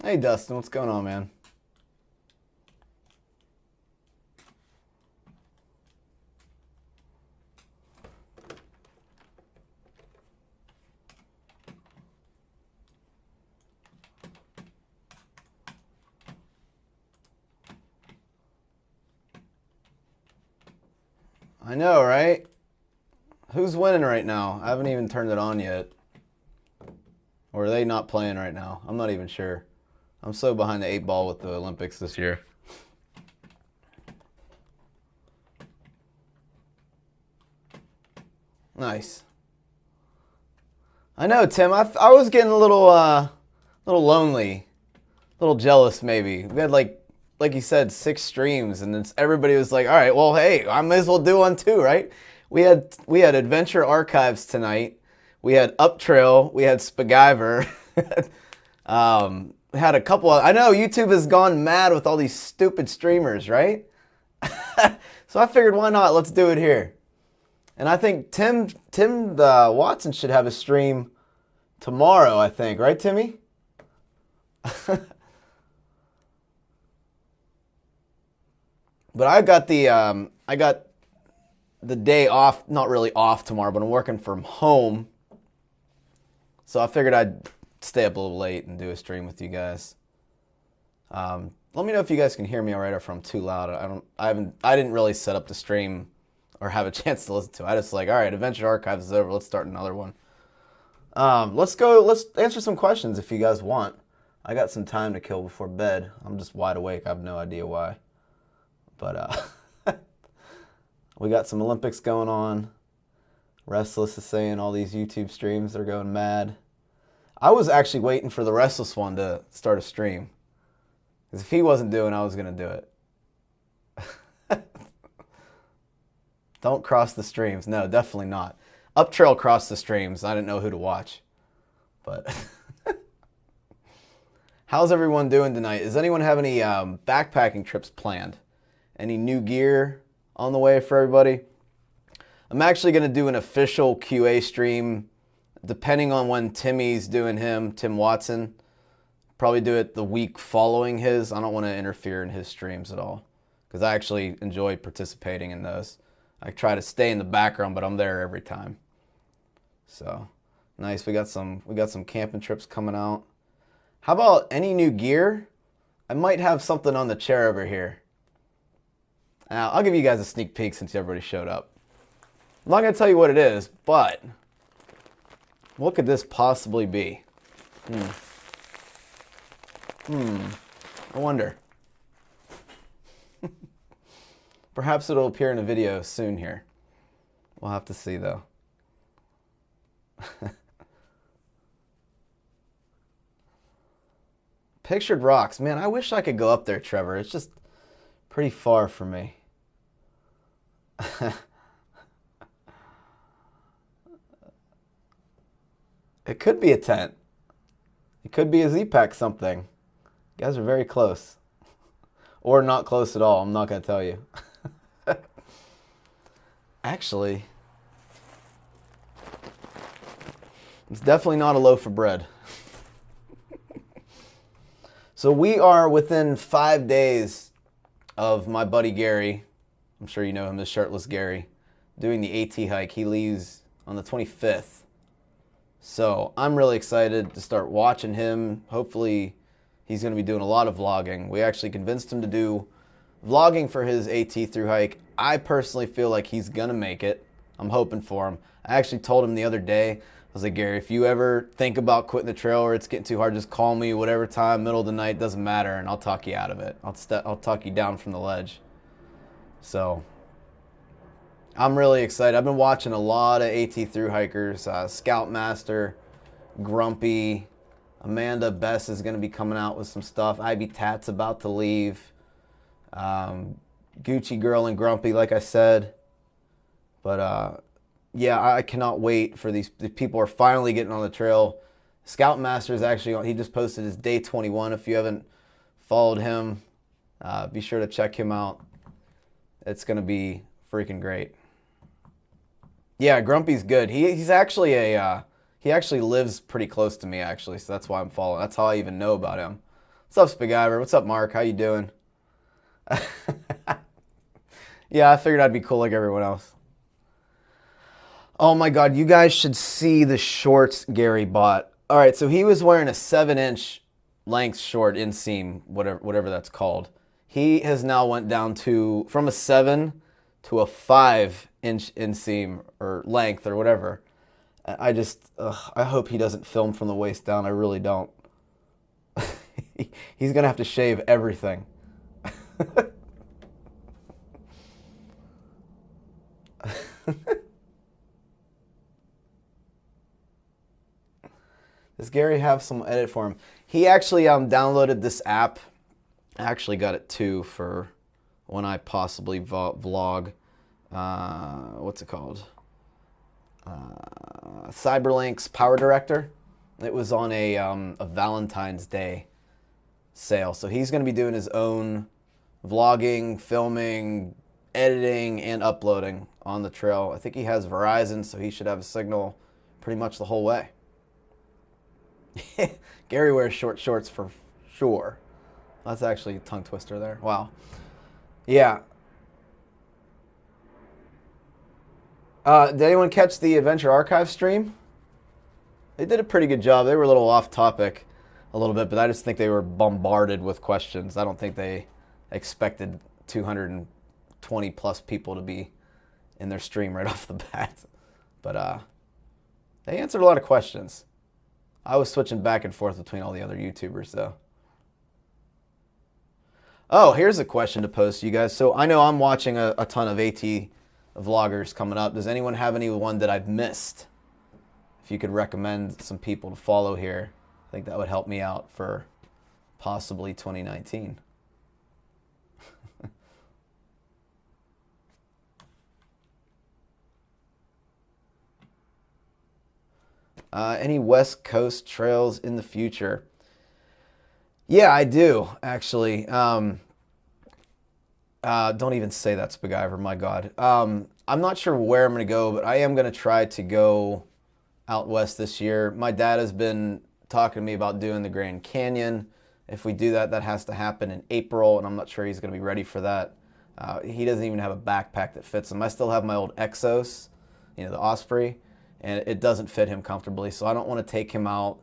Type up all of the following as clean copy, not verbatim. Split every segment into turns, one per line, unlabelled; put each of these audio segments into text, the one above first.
Hey Dustin, what's going on, man? I know, right? Who's winning right now? I haven't even turned it on yet. Or are they not playing right now? I'm not even sure. I'm so behind the 8 ball with the Olympics this year. Nice. I know, Tim. I was getting a little lonely, a little jealous maybe. We had like you said, 6 streams, and it's, everybody was like, all right, well, hey, I may as well do one too, right? We had Adventure Archives tonight. We had Up Trail. We had Spaguyver. Had a couple of, I know YouTube has gone mad with all these stupid streamers, right? So I figured, why not? Let's do it here. And I think Tim Watson should have a stream tomorrow, I think. Right, Timmy? But I got the day off, not really off tomorrow, but I'm working from home. So I figured I'd stay up a little late and do a stream with you guys. Let me know if you guys can hear me all right or if I'm too loud. I didn't really set up the stream or have a chance to listen to it. I just like, all right, Adventure Archives is over. Let's start another one. Let's answer some questions if you guys want. I got some time to kill before bed. I'm just wide awake. I have no idea why. But we got some Olympics going on. Restless is saying all these YouTube streams are going mad. I was actually waiting for the Restless one to start a stream. Because if he wasn't doing it, I was going to do it. Don't cross the streams. No, definitely not. Up Trail crossed the streams. I didn't know who to watch. But how's everyone doing tonight? Does anyone have any backpacking trips planned? Any new gear on the way for everybody? I'm actually going to do an official QA stream depending on when Timmy's doing Tim Watson. Probably do it the week following his. I don't want to interfere in his streams at all because I actually enjoy participating in those. I try to stay in the background, but I'm there every time. So nice. We got some camping trips coming out. How about any new gear? I might have something on the chair over here. Now, I'll give you guys a sneak peek since everybody showed up. I'm not going to tell you what it is, but what could this possibly be? I wonder. Perhaps it'll appear in a video soon here. We'll have to see, though. Pictured Rocks. Man, I wish I could go up there, Trevor. It's just pretty far for me. It could be a tent. It could be a Z-Pack something. You guys are very close. Or not close at all. I'm not going to tell you. Actually, it's definitely not a loaf of bread. So we are within 5 days of my buddy Gary. I'm sure you know him as Shirtless Gary, doing the AT hike. He leaves on the 25th. So I'm really excited to start watching him. Hopefully he's going to be doing a lot of vlogging. We actually convinced him to do vlogging for his AT through hike. I personally feel like he's going to make it. I'm hoping for him. I actually told him the other day, was like, Gary, if you ever think about quitting the trail or it's getting too hard, just call me whatever time, middle of the night, doesn't matter, and I'll talk you out of it. I'll talk you down from the ledge. So I'm really excited. I've been watching a lot of AT thru hikers, Scoutmaster, Grumpy, Amanda Bess is going to be coming out with some stuff. Ivy Tat's about to leave. Gucci Girl and Grumpy, like I said. But yeah, I cannot wait for these people are finally getting on the trail. Scoutmaster is actually on, he just posted his day 21. If you haven't followed him, be sure to check him out. It's going to be freaking great. Yeah, Grumpy's good. He's actually he actually lives pretty close to me, actually, so that's why I'm following. That's how I even know about him. What's up, Spaguyver? What's up, Mark? How you doing? Yeah, I figured I'd be cool like everyone else. Oh my God, you guys should see the shorts Gary bought. All right, so he was wearing a 7-inch length short inseam, whatever that's called. He has now went down to from a 7 to a 5-inch inseam or length or whatever. I hope he doesn't film from the waist down. I really don't. He's gonna have to shave everything. Does Gary have some edit for him? He actually downloaded this app. I actually got it too for when I possibly vlog. What's it called? Cyberlink's Power Director. It was on a Valentine's Day sale. So he's going to be doing his own vlogging, filming, editing, and uploading on the trail. I think he has Verizon, so he should have a signal pretty much the whole way. Gary wears short shorts for sure. That's actually a tongue twister there. Wow. Yeah. Did anyone catch the Adventure Archive stream? They did a pretty good job. They were a little off topic a little bit, but I just think they were bombarded with questions. I don't think they expected 220 plus people to be in their stream right off the bat. But they answered a lot of questions. I was switching back and forth between all the other YouTubers, though. Oh, here's a question to post to you guys. So I know I'm watching a ton of AT vloggers coming up. Does anyone have anyone that I've missed? If you could recommend some people to follow here, I think that would help me out for possibly 2019. Any West Coast trails in the future? Yeah, I do, actually. Don't even say that, Spaguyver, my God. I'm not sure where I'm going to go, but I am going to try to go out west this year. My dad has been talking to me about doing the Grand Canyon. If we do that, that has to happen in April, and I'm not sure he's going to be ready for that. He doesn't even have a backpack that fits him. I still have my old Exos, the Osprey, and it doesn't fit him comfortably, so I don't want to take him out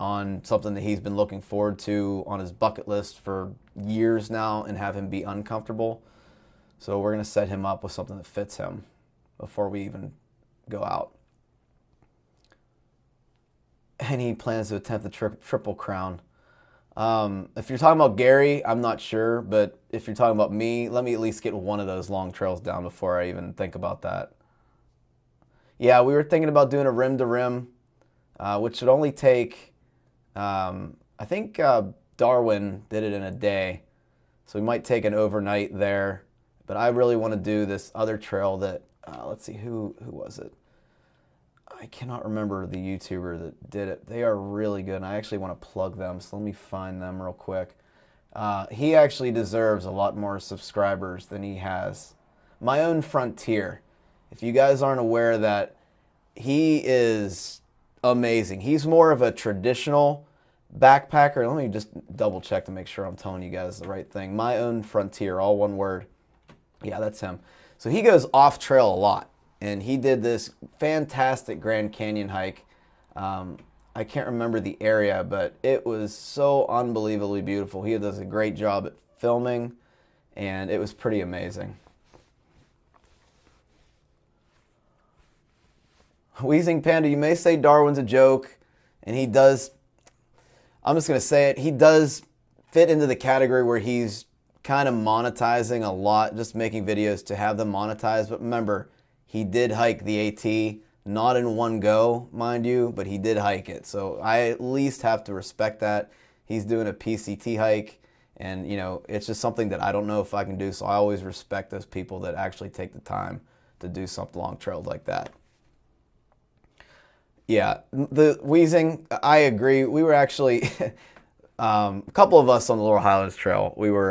on something that he's been looking forward to on his bucket list for years now and have him be uncomfortable. So we're going to set him up with something that fits him before we even go out. And he plans to attempt the Triple Crown. If you're talking about Gary, I'm not sure, but if you're talking about me, let me at least get one of those long trails down before I even think about that. Yeah, we were thinking about doing a rim to rim, which would only take, I think Darwin did it in a day, so we might take an overnight there. But I really want to do this other trail that, let's see, who was it? I cannot remember the YouTuber that did it. They are really good, and I actually want to plug them, so let me find them real quick. He actually deserves a lot more subscribers than he has. My Own Frontier. If you guys aren't aware of that, he is amazing. He's more of a traditional backpacker. Let me just double check to make sure I'm telling you guys the right thing. My Own Frontier, all one word. Yeah, that's him. So he goes off trail a lot, and he did this fantastic Grand Canyon hike. I can't remember the area, but it was so unbelievably beautiful. He does a great job at filming, and it was pretty amazing. Wheezing Panda, you may say Darwin's a joke, and he does, I'm just going to say it, he does fit into the category where he's kind of monetizing a lot, just making videos to have them monetized. But remember, he did hike the AT, not in one go, mind you, but he did hike it. So I at least have to respect that. He's doing a PCT hike, and it's just something that I don't know if I can do. So I always respect those people that actually take the time to do something long trailed like that. Yeah, the wheezing, I agree. We were actually, a couple of us on the Laurel Highlands Trail, we were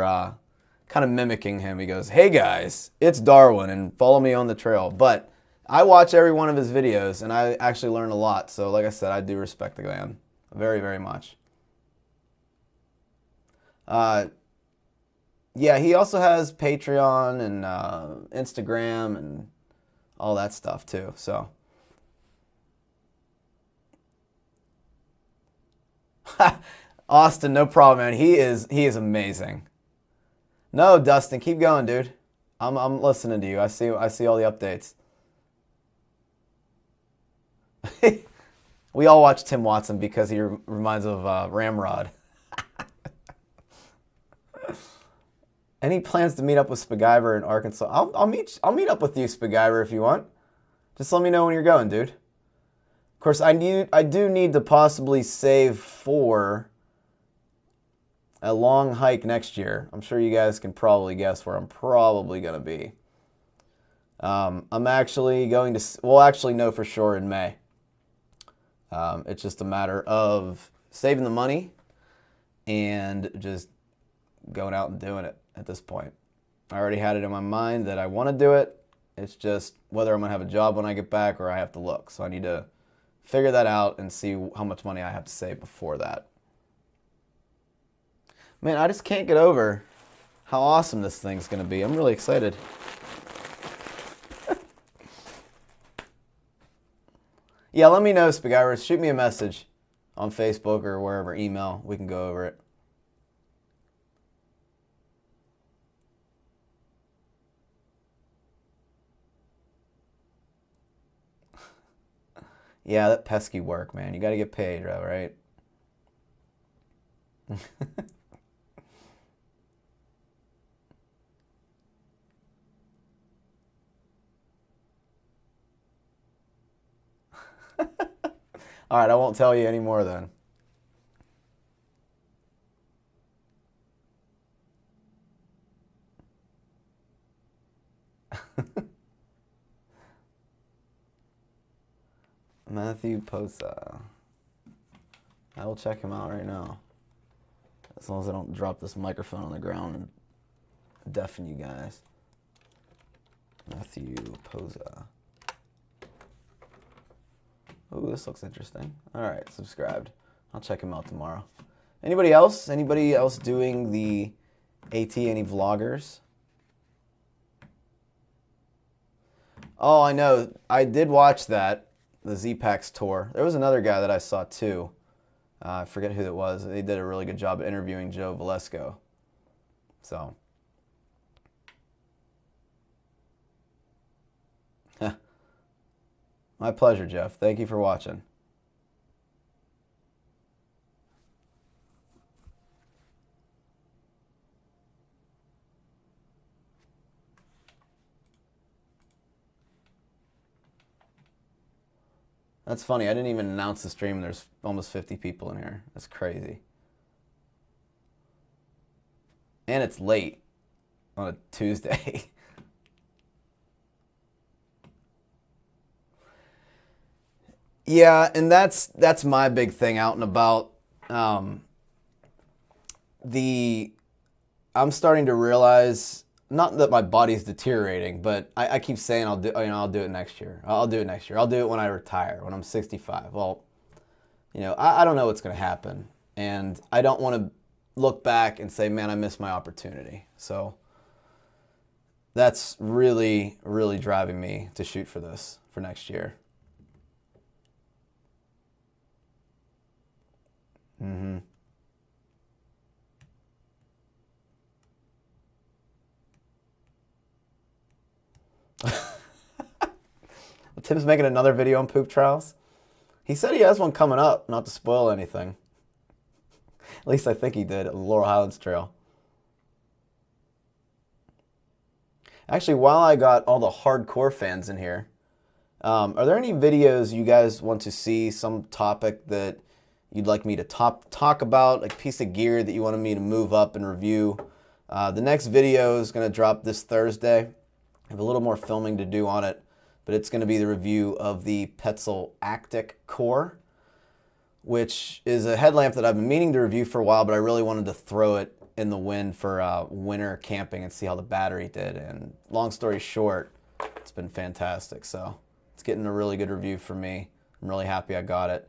kind of mimicking him. He goes, "Hey guys, it's Darwin, and follow me on the trail." But I watch every one of his videos, and I actually learn a lot. So like I said, I do respect the man very, very much. Yeah, he also has Patreon and Instagram and all that stuff too. So. Austin, no problem, man. He is amazing. No, Dustin, keep going, dude. I'm listening to you. I see all the updates. We all watch Tim Watson because he reminds of Ramrod. Any plans to meet up with Spaguyver in Arkansas? I'll meet up with you, Spaguyver, if you want. Just let me know when you're going, dude. Of course, I do need to possibly save for a long hike next year. I'm sure you guys can probably guess where I'm probably going to be. I'm actually going to, we'll actually know for sure in May. It's just a matter of saving the money and just going out and doing it at this point. I already had it in my mind that I want to do it. It's just whether I'm going to have a job when I get back or I have to look. So I need to figure that out and see how much money I have to save before that. Man, I just can't get over how awesome this thing's going to be. I'm really excited. Yeah, let me know, Spaguyver. Shoot me a message on Facebook or wherever, email. We can go over it. Yeah, that pesky work, man. You got to get paid, right? All right, I won't tell you anymore then. Matthew Posa. I will check him out right now. As long as I don't drop this microphone on the ground and deafen you guys. Matthew Posa. Ooh, this looks interesting. All right, subscribed. I'll check him out tomorrow. Anybody else? Anybody else doing the AT? Any vloggers? Oh, I know. I did watch that, the Z-Pax tour. There was another guy that I saw too. I forget who it was. They did a really good job interviewing Joe Valesco. So. My pleasure, Jeff. Thank you for watching. That's funny. I didn't even announce the stream. There's almost 50 people in here. That's crazy. And it's late on a Tuesday. Yeah, and that's my big thing out and about. I'm starting to realize, not that my body's deteriorating, but I keep saying I'll do it next year. I'll do it next year. I'll do it when I retire, when I'm 65. Well, I don't know what's going to happen, and I don't want to look back and say, man, I missed my opportunity. So that's really, really driving me to shoot for this for next year. Mm-hmm. Tim's making another video on poop trials. He said he has one coming up, not to spoil anything. At least I think he did, at the Laurel Highlands Trail. Actually, while I got all the hardcore fans in here, are there any videos you guys want to see, some topic that you'd like me to talk about, like a piece of gear that you wanted me to move up and review? The next video is going to drop this Thursday. I have a little more filming to do on it, but it's going to be the review of the Petzl Actic Core, which is a headlamp that I've been meaning to review for a while, but I really wanted to throw it in the wind for winter camping and see how the battery did. And long story short, it's been fantastic. So it's getting a really good review for me. I'm really happy I got it.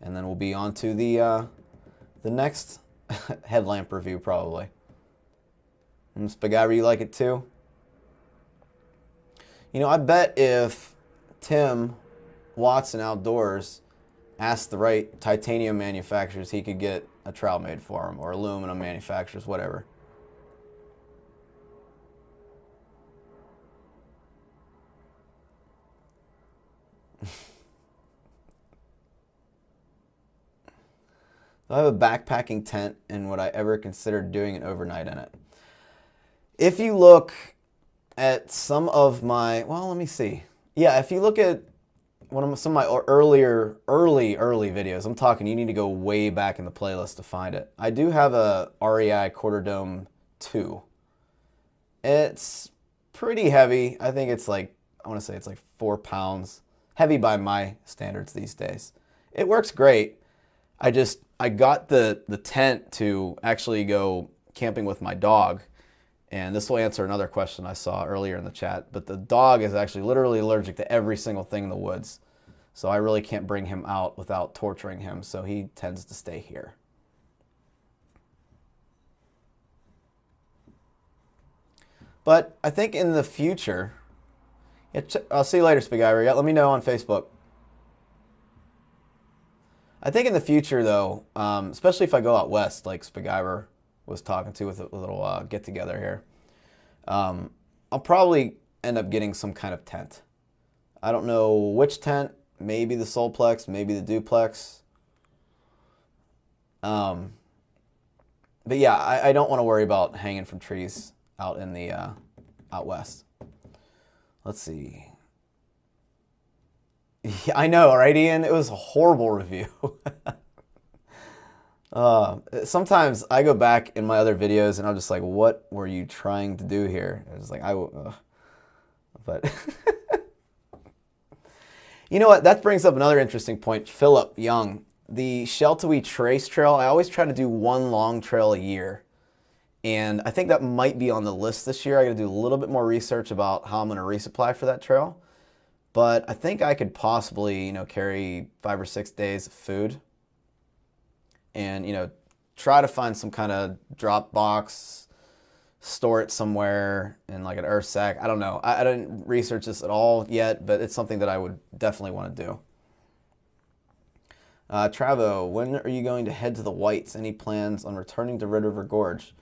And then we'll be on to the next headlamp review probably. And Spaghetti, you like it too? You know, I bet if Tim Watson Outdoors asked the right titanium manufacturers, he could get a trowel made for him, or aluminum manufacturers, whatever. I have a backpacking tent, and would I ever consider doing an overnight in it? If you look at some of my, well, let me see. Yeah, if you look at some of my early videos, I'm talking, you need to go way back in the playlist to find it. I do have a REI Quarter Dome 2. It's pretty heavy. I think it's like, I want to say it's like 4 pounds. Heavy by my standards these days. It works great. I got the tent to actually go camping with my dog. And this will answer another question I saw earlier in the chat. But the dog is actually literally allergic to every single thing in the woods. So I really can't bring him out without torturing him. So he tends to stay here. But I think in the future, I'll see you later, Spaghetti. Let me know on Facebook. I think in the future, though, especially if I go out west, like Spaghetti was talking to with a little get-together here, I'll probably end up getting some kind of tent. I don't know which tent, maybe the Solplex, maybe the Duplex. But yeah, I don't want to worry about hanging from trees out in the out west. Let's see. Yeah, I know, right, Ian? It was a horrible review. Sometimes I go back in my other videos and I'm just like, what were you trying to do here? It's like, but you know what? That brings up another interesting point. Philip Young, the Sheltowee Trace Trail, I always try to do one long trail a year. And I think that might be on the list this year. I got to do a little bit more research about how I'm going to resupply for that trail. But I think I could possibly, carry 5 or 6 days of food and, try to find some kind of drop box, store it somewhere in like an earth sack. I don't know. I didn't research this at all yet, but it's something that I would definitely want to do. Travo, when are you going to head to the Whites? Any plans on returning to Red River Gorge?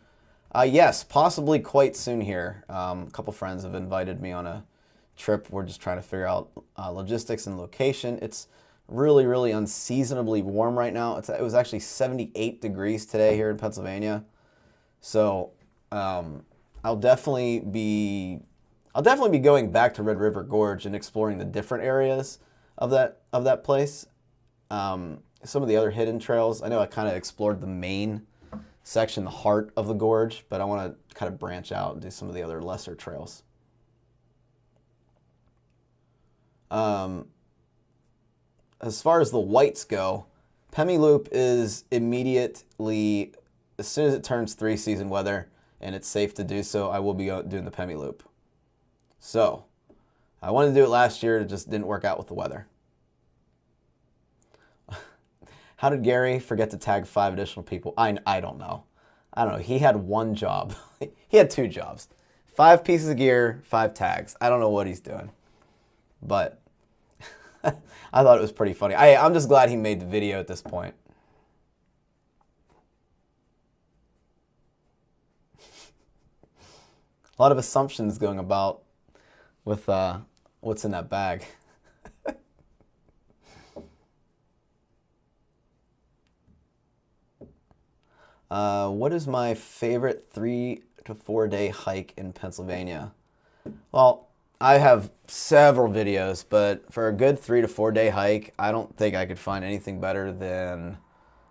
Yes, possibly quite soon here. A couple friends have invited me on a trip. We're just trying to figure out logistics and location. It's really, really unseasonably warm right now. It was actually 78 degrees today here in Pennsylvania. So I'll definitely be going back to Red River Gorge and exploring the different areas of that place. Some of the other hidden trails. I know I kind of explored the main section, the heart of the gorge, but I want to kind of branch out and do some of the other lesser trails. As far as the Whites go, Pemi Loop is immediately, as soon as it turns 3-season weather and it's safe to do so, I will be doing the Pemi Loop. So, I wanted to do it last year, it just didn't work out with the weather. How did Gary forget to tag 5 additional people? I don't know. He had one job. He had 2 jobs. 5 pieces of gear, 5 tags. I don't know what he's doing. But I thought it was pretty funny. I'm just glad he made the video at this point. A lot of assumptions going about with what's in that bag. What is my favorite 3 to 4 day hike in Pennsylvania? Well, I have several videos, but for a good 3 to 4 day hike, I don't think I could find anything better than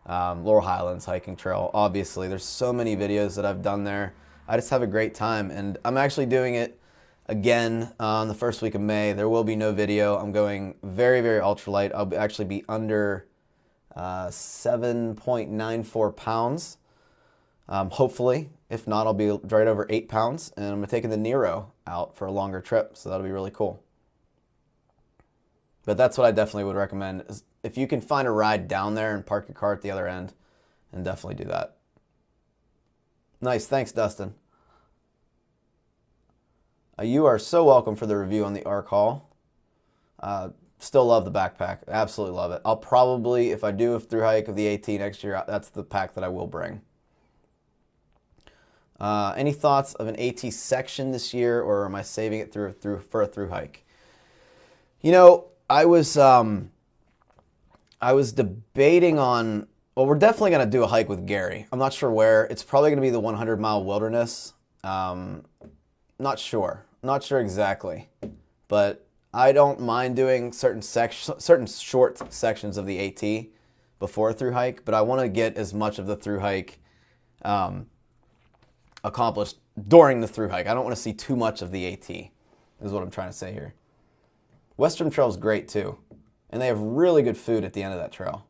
Laurel Highlands hiking trail. Obviously, there's so many videos that I've done there. I just have a great time, and I'm actually doing it again on the first week of May. There will be no video. I'm going very, very ultralight. I'll actually be under 7.94 pounds. Hopefully, if not, I'll be right over 8 pounds, and I'm taking the Nero out for a longer trip, so that'll be really cool. But that's what I definitely would recommend, is if you can find a ride down there and park your car at the other end, and definitely do that. Nice, thanks, Dustin. You are so welcome for the review on the Arc Haul. Still love the backpack, absolutely love it. I'll probably, if I do a through hike of the AT next year, that's the pack that I will bring. Any thoughts of an AT section this year, or am I saving it for a through hike? You know, I was debating on, well, we're definitely going to do a hike with Gary. I'm not sure where. It's probably going to be the 100-mile wilderness. Not sure exactly, but I don't mind doing certain short sections of the AT before a through hike, but I want to get as much of the through hike accomplished during the through hike. I don't want to see too much of the AT, is what I'm trying to say here. Western Trail is great too, and they have really good food at the end of that trail.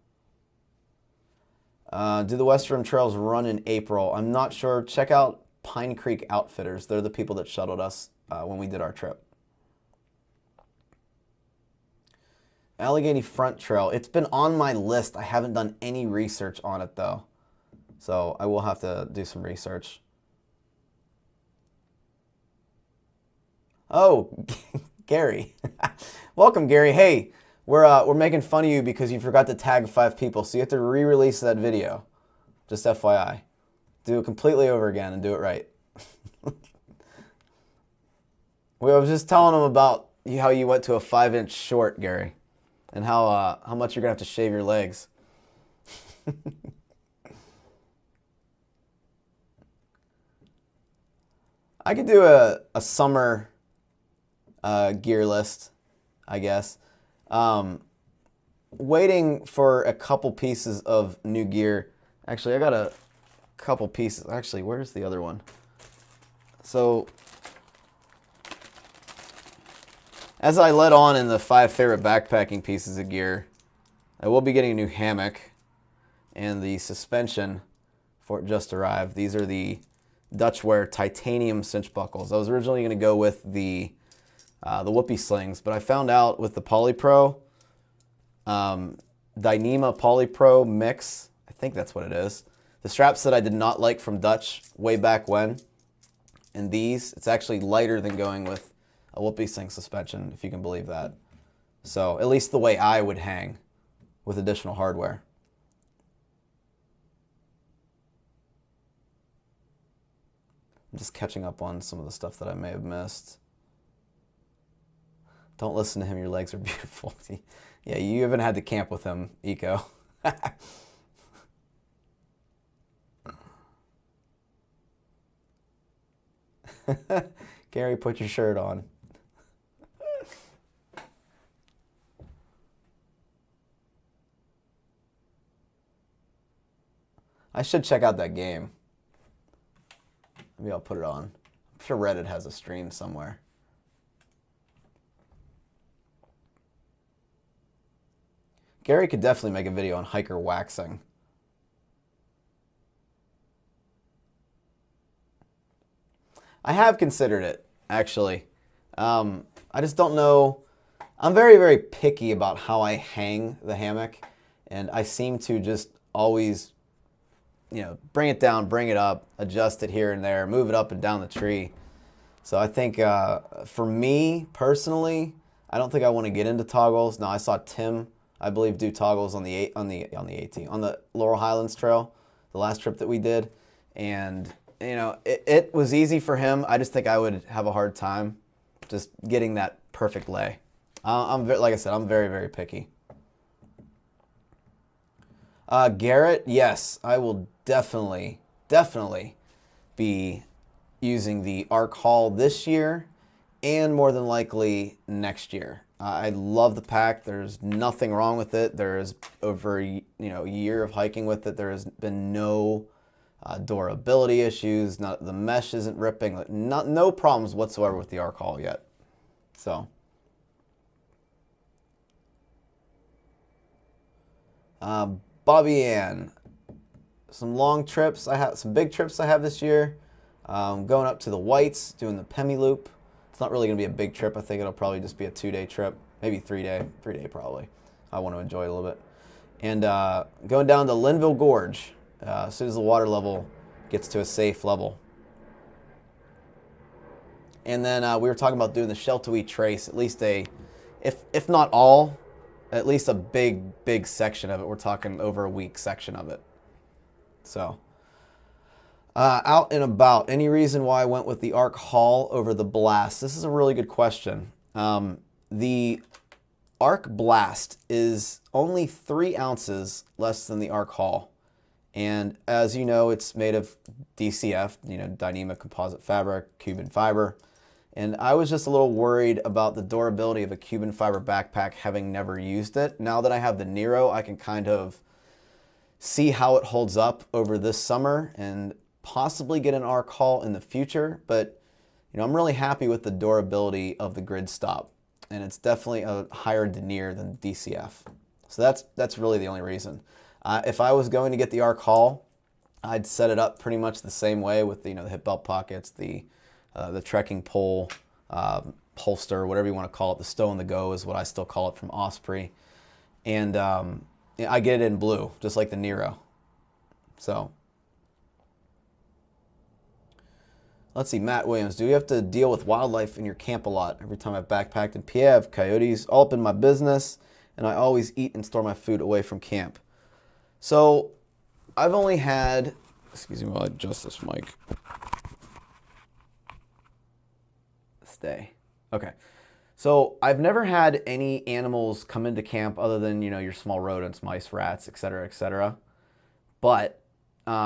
Do the Western Trails run in April? I'm not sure. Check out Pine Creek Outfitters. They're the people that shuttled us when we did our trip. Allegheny Front Trail. It's been on my list. I haven't done any research on it though, so I will have to do some research. Oh, Gary. Welcome, Gary. Hey, we're making fun of you because you forgot to tag 5 people, so you have to re-release that video. Just FYI. Do it completely over again and do it right. We was just telling them about how you went to a 5-inch short, Gary, and how much you're going to have to shave your legs. I could do a summer gear list, I guess. Waiting for a couple pieces of new gear. Actually, I got a couple pieces. Actually, where's the other one? So, as I led on in the 5 favorite backpacking pieces of gear, I will be getting a new hammock, and the suspension for it just arrived. These are the Dutchwear titanium cinch buckles. I was originally going to go with the whoopee slings, but I found out with the Polypro, Dyneema Polypro mix, I think that's what it is, the straps that I did not like from Dutch way back when, and these, it's actually lighter than going with a whoopee sling suspension, if you can believe that. So, at least the way I would hang with additional hardware. I'm just catching up on some of the stuff that I may have missed. Don't listen to him, your legs are beautiful. Yeah, you haven't had to camp with him, Eco. Gary, put your shirt on. I should check out that game. Maybe I'll put it on. I'm sure Reddit has a stream somewhere. Gary could definitely make a video on hiker waxing. I have considered it, actually. I just don't know. I'm very, very picky about how I hang the hammock, and I seem to just always, bring it down, bring it up, adjust it here and there, move it up and down the tree. So I think for me personally, I don't think I want to get into toggles. Now I saw Tim, I believe, do toggles on the Laurel Highlands Trail, the last trip that we did, and it was easy for him. I just think I would have a hard time just getting that perfect lay. Like I said, I'm very, very picky. Garrett, yes, I will definitely be using the Arc Haul this year and more than likely next year. I love the pack. There's nothing wrong with it. There's over a year of hiking with it. There has been no durability issues. Not, the mesh isn't ripping. No problems whatsoever with the Arc Haul yet. So, Bobby Ann, some long trips. I have some big trips I have this year. Going up to the Whites, doing the Pemi Loop. It's not really going to be a big trip. I think it'll probably just be a 2-day trip, maybe 3-day probably. I want to enjoy it a little bit. And going down to Linville Gorge as soon as the water level gets to a safe level. And then we were talking about doing the Sheltowee Trace, at least if not all, at least a big section of it. We're talking over a week section of it. So, out and about. Any reason why I went with the Arc Haul over the Blast? This is a really good question. The Arc Blast is only 3 ounces less than the Arc Haul. And as you know, it's made of DCF, Dyneema composite fabric, Cuban fiber. And I was just a little worried about the durability of a Cuban fiber backpack, having never used it. Now that I have the Nero, I can kind of see how it holds up over this summer and possibly get an Arc Haul in the future. But I'm really happy with the durability of the Grid Stop, and it's definitely a higher denier than DCF. So that's really the only reason. If I was going to get the Arc Haul, I'd set it up pretty much the same way with the hip belt pockets, the trekking pole, holster, whatever you want to call it. The Stow and the Go is what I still call it from Osprey. And I get it in blue, just like the Nero. So, let's see, Matt Williams. Do you have to deal with wildlife in your camp a lot? Every time I've backpacked in PA, I have coyotes all up in my business, and I always eat and store my food away from camp. So, I've only had, excuse me while I adjust this mic. Stay. Okay. So I've never had any animals come into camp other than, your small rodents, mice, rats, etc. But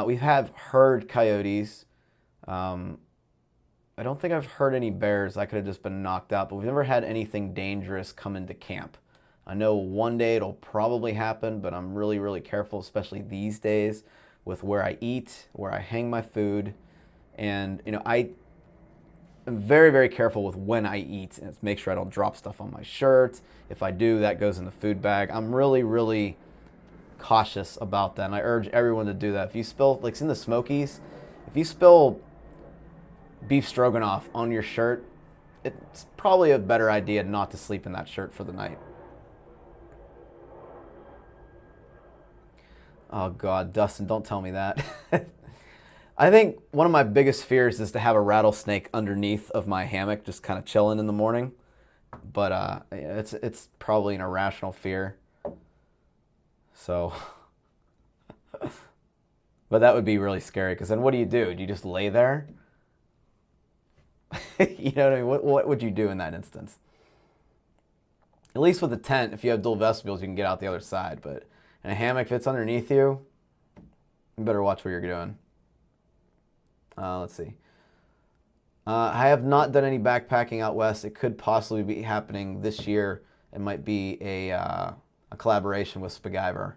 we've heard coyotes. I don't think I've heard any bears. I could have just been knocked out, but we've never had anything dangerous come into camp. I know one day it'll probably happen, but I'm really careful, especially these days, with where I eat, where I hang my food. And, I'm very careful with when I eat and make sure I don't drop stuff on my shirt. If I do, that goes in the food bag. I'm really cautious about that, and I urge everyone to do that. If you spill, like it's in the Smokies, if you spill beef stroganoff on your shirt, it's probably a better idea not to sleep in that shirt for the night. Oh God, Dustin, don't tell me that. I think one of my biggest fears is to have a rattlesnake underneath of my hammock, just kind of chilling in the morning. But it's probably an irrational fear. So, but that would be really scary, because then what do? Do you just lay there? You know what I mean? What would you do in that instance? At least with a tent, if you have dual vestibules, you can get out the other side. But in a hammock, if it's underneath you, you better watch what you're doing. Let's see. I have not done any backpacking out west. It could possibly be happening this year. It might be a collaboration with Spaguyver.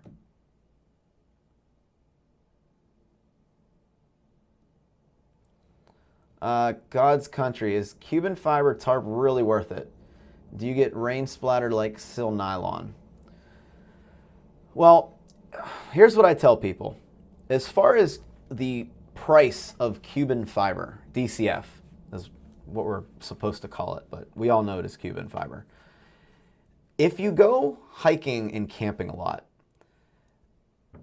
God's Country. Is Cuban fiber tarp really worth it? Do you get rain splattered like sil nylon? Well, here's what I tell people. As far as the price of Cuban fiber, DCF is what we're supposed to call it, but we all know it as Cuban fiber. If you go hiking and camping a lot,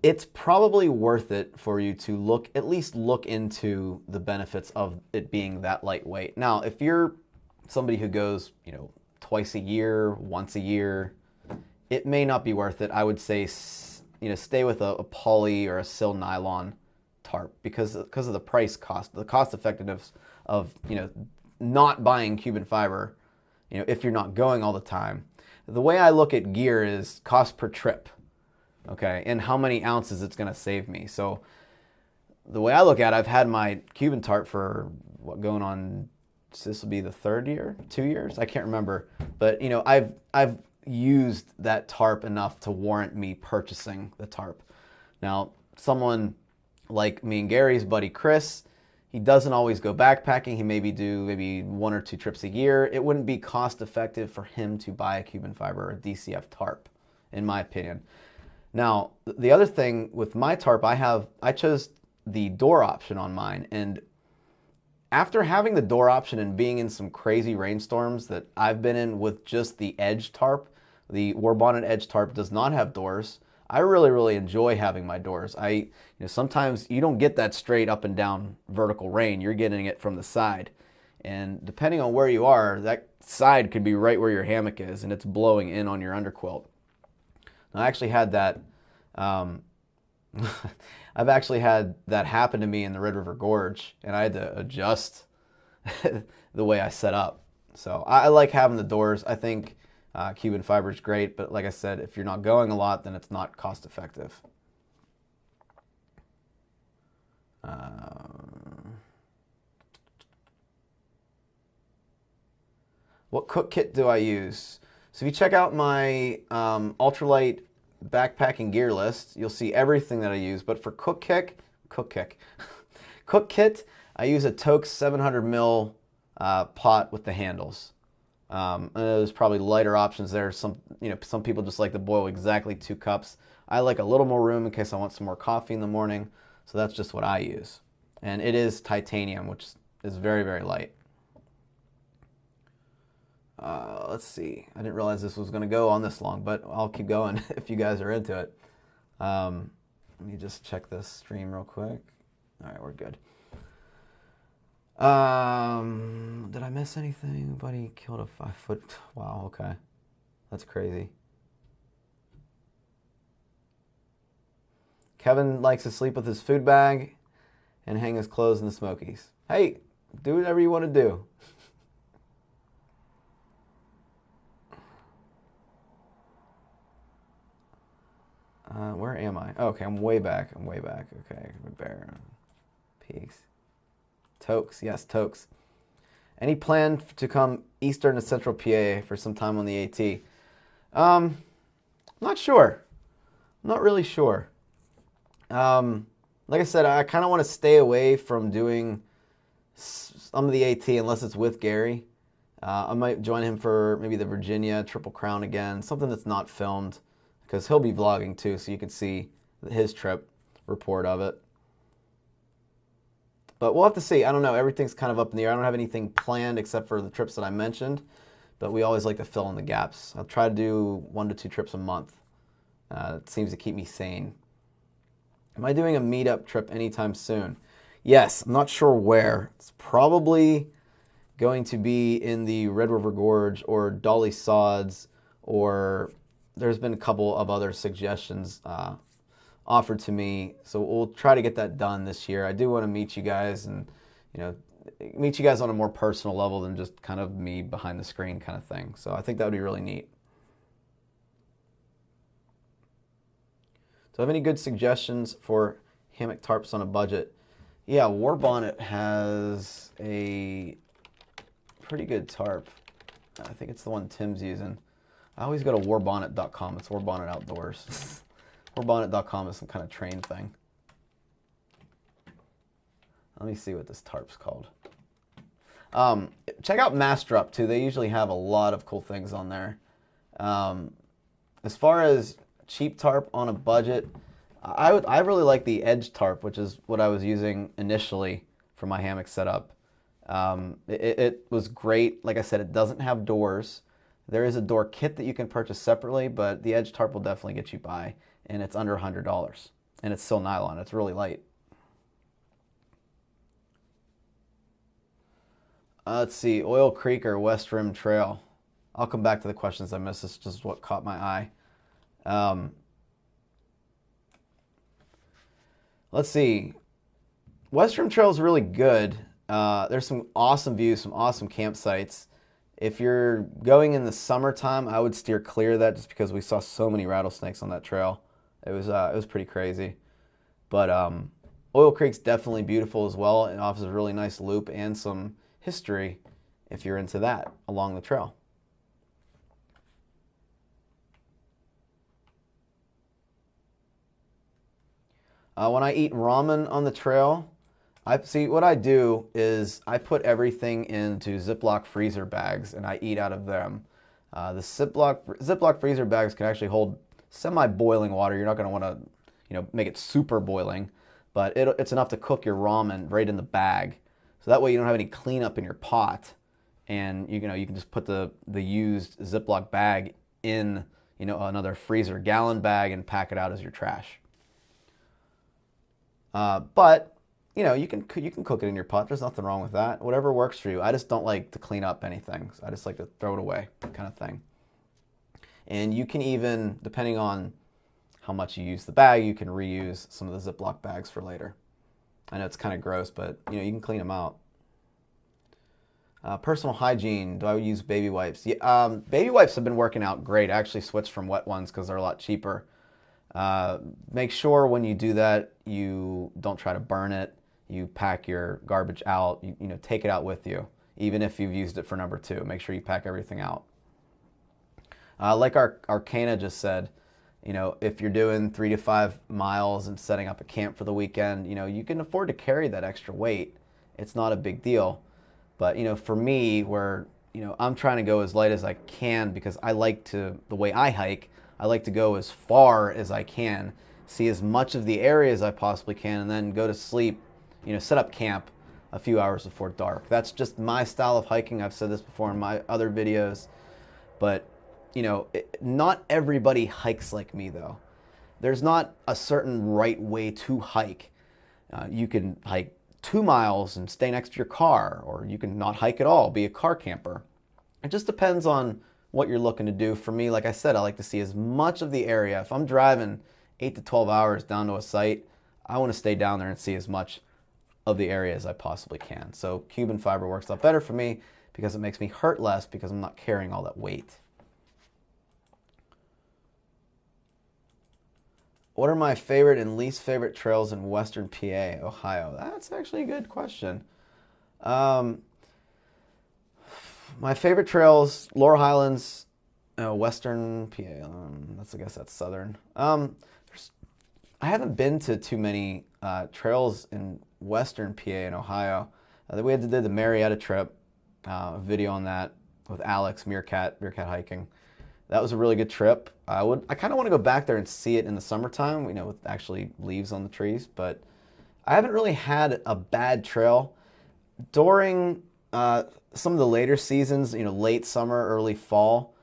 it's probably worth it for you to at least look into the benefits of it being that lightweight. Now, if you're somebody who goes, twice a year, once a year, it may not be worth it. I would say, stay with a poly or a sil nylon tarp because of the the cost effectiveness of not buying Cuban fiber, if you're not going all the time. The way I look at gear is cost per trip. okay, and how many ounces it's going to save me. So the way I look at it, I've had my Cuban tarp for what, going on, this will be the 3rd year, 2 years, I can't remember. But you know, I've used that tarp enough to warrant me purchasing the tarp. Now, someone like me and Gary's buddy Chris, he doesn't always go backpacking. He do 1 or 2 trips a year. It wouldn't be cost effective for him to buy a Cuban fiber or a DCF tarp, in my opinion. Now, the other thing with my tarp, I chose the door option on mine, and after having the door option and being in some crazy rainstorms that I've been in with just the edge tarp, the War Bonnet edge tarp does not have doors. I really enjoy having my doors. Sometimes you don't get that straight up and down vertical rain. You're getting it from the side. And depending on where you are, that side could be right where your hammock is and it's blowing in on your underquilt. I actually had that, I've actually had that happen to me in the Red River Gorge, and I had to adjust the way I set up. So I like having the doors. I think Cuban fiber is great, but like I said, if you're not going a lot, then it's not cost effective. What cook kit do I use? So if you check out my ultralight backpacking gear list, you'll see everything that I use. But for cook kit, I use a Toke 700 mil pot with the handles. And there's probably lighter options there. Some people just like to boil exactly 2 cups. I like a little more room in case I want some more coffee in the morning. So that's just what I use. And it is titanium, which is very light. Let's see. I didn't realize this was going to go on this long, but I'll keep going if you guys are into it. Let me just check this stream real quick. All right, we're good. Did I miss anything? Anybody killed a 5-foot? Wow, okay. That's crazy. Kevin likes to sleep with his food bag and hang his clothes in the Smokies. Hey, do whatever you want to do. Where am I? Oh, okay, I'm way back. Okay, Bear. Peace. Tokes, yes, Tokes. Any plan to come eastern to central PA for some time on the AT? Not sure. Not really sure. Like I said, I kind of want to stay away from doing some of the AT unless it's with Gary. I might join him for maybe the Virginia Triple Crown again, something that's not filmed, because he'll be vlogging too, so you can see his trip report of it. But we'll have to see. I don't know. Everything's kind of up in the air. I don't have anything planned except for the trips that I mentioned, but we always like to fill in the gaps. I'll try to do 1 to 2 trips a month. It seems to keep me sane. Am I doing a meetup trip anytime soon? Yes. I'm not sure where. It's probably going to be in the Red River Gorge or Dolly Sods, or there's been a couple of other suggestions offered to me, so we'll try to get that done this year. I do want to meet you guys and meet you guys on a more personal level than just kind of me behind the screen kind of thing. So I think that would be really neat. Do I have any good suggestions for hammock tarps on a budget? Yeah, War Bonnet has a pretty good tarp. I think it's the one Tim's using. I always go to warbonnet.com. It's Warbonnet Outdoors. Warbonnet.com is some kind of train thing. Let me see what this tarp's called. Check out Master too. They usually have a lot of cool things on there. As far as cheap tarp on a budget, I really like the Edge tarp, which is what I was using initially for my hammock setup. It was great. Like I said, it doesn't have doors. There is a door kit that you can purchase separately, but the Edge tarp will definitely get you by, and it's under $100, and it's still nylon. It's really light. Let's see, Oil Creek or West Rim Trail. I'll come back to the questions I missed. This is just what caught my eye. Let's see. West Rim Trail is really good. There's some awesome views, some awesome campsites. If you're going in the summertime, I would steer clear of that just because we saw so many rattlesnakes on that trail. It was pretty crazy. But Oil Creek's definitely beautiful as well. It offers a really nice loop and some history if you're into that along the trail. When I eat ramen on the trail, what I do is I put everything into Ziploc freezer bags and I eat out of them. The Ziploc freezer bags can actually hold semi-boiling water. You're not going to want to, make it super boiling, but it's enough to cook your ramen right in the bag. So that way you don't have any cleanup in your pot, and you can just put the used Ziploc bag in another freezer gallon bag and pack it out as your trash. But you can cook it in your pot. There's nothing wrong with that. Whatever works for you. I just don't like to clean up anything. So I just like to throw it away, kind of thing. And you can even, depending on how much you use the bag, you can reuse some of the Ziploc bags for later. I know it's kind of gross, but you can clean them out. Personal hygiene. Do I use baby wipes? Yeah, baby wipes have been working out great. I actually switched from wet ones because they're a lot cheaper. Make sure when you do that, you don't try to burn it. You pack your garbage out. You take it out with you, even if you've used it for number 2. Make sure you pack everything out. Like our Arcana just said, if you're doing 3 to 5 miles and setting up a camp for the weekend, you can afford to carry that extra weight. It's not a big deal. But, for me, where, I'm trying to go as light as I can because the way I hike, I like to go as far as I can, see as much of the area as I possibly can, and then go to sleep, set up camp a few hours before dark. That's just my style of hiking. I've said this before in my other videos, but not everybody hikes like me though. There's not a certain right way to hike. You can hike 2 miles and stay next to your car, or you can not hike at all, be a car camper. It just depends on what you're looking to do. For me, like I said, I like to see as much of the area. If I'm driving 8 to 12 hours down to a site, I want to stay down there and see as much of the area as I possibly can. So Cuban fiber works out better for me because it makes me hurt less because I'm not carrying all that weight. What are my favorite and least favorite trails in Western PA, Ohio? That's actually a good question. My favorite trails, Laurel Highlands, Western PA. I guess that's Southern. I haven't been to too many trails in Western PA in Ohio. We did the Marietta trip, a video on that with Alex, Meerkat hiking. That was a really good trip. I kind of want to go back there and see it in the summertime, with actually leaves on the trees, but I haven't really had a bad trail. During some of the later seasons, late summer, early fall,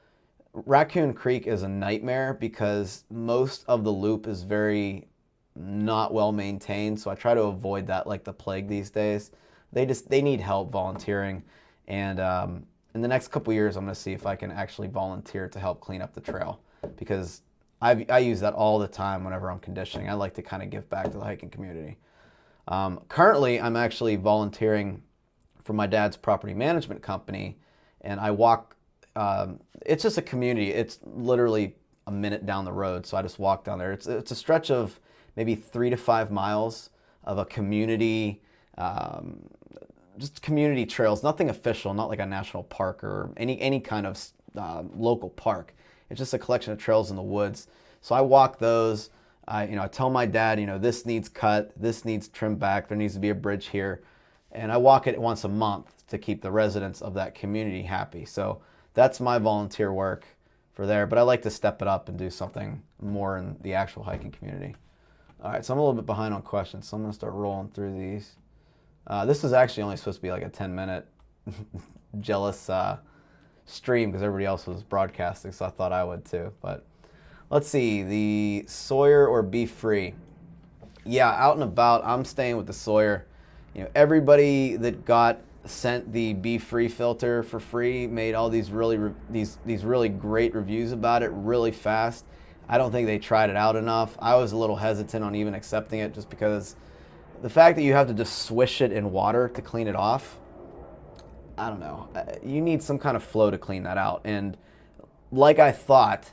Raccoon Creek is a nightmare because most of the loop is very not well maintained, so I try to avoid that like the plague these days. They need help volunteering, and in the next couple years, I'm going to see if I can actually volunteer to help clean up the trail because I use that all the time whenever I'm conditioning. I like to kind of give back to the hiking community. Currently, I'm actually volunteering for my dad's property management company, and I walk. It's just a community. It's literally a minute down the road, so I just walk down there. It's a stretch of maybe 3 to 5 miles of a community. Just community trails, nothing official, not like a national park or any kind of local park. It's just a collection of trails in the woods. So I walk those. I tell my dad, this needs cut, this needs trimmed back, there needs to be a bridge here, and I walk it once a month to keep the residents of that community happy. So that's my volunteer work for there. But I like to step it up and do something more in the actual hiking community. All right, so I'm a little bit behind on questions, so I'm going to start rolling through these. This is actually only supposed to be like a 10-minute jealous stream because everybody else was broadcasting, so I thought I would too. But let's see, the Sawyer or Be Free. Yeah, out and about, I'm staying with the Sawyer. Everybody that got sent the Be Free filter for free made all these really great reviews about it really fast. I don't think they tried it out enough. I was a little hesitant on even accepting it just because the fact that you have to just swish it in water to clean it off, I don't know. You need some kind of flow to clean that out. And like I thought,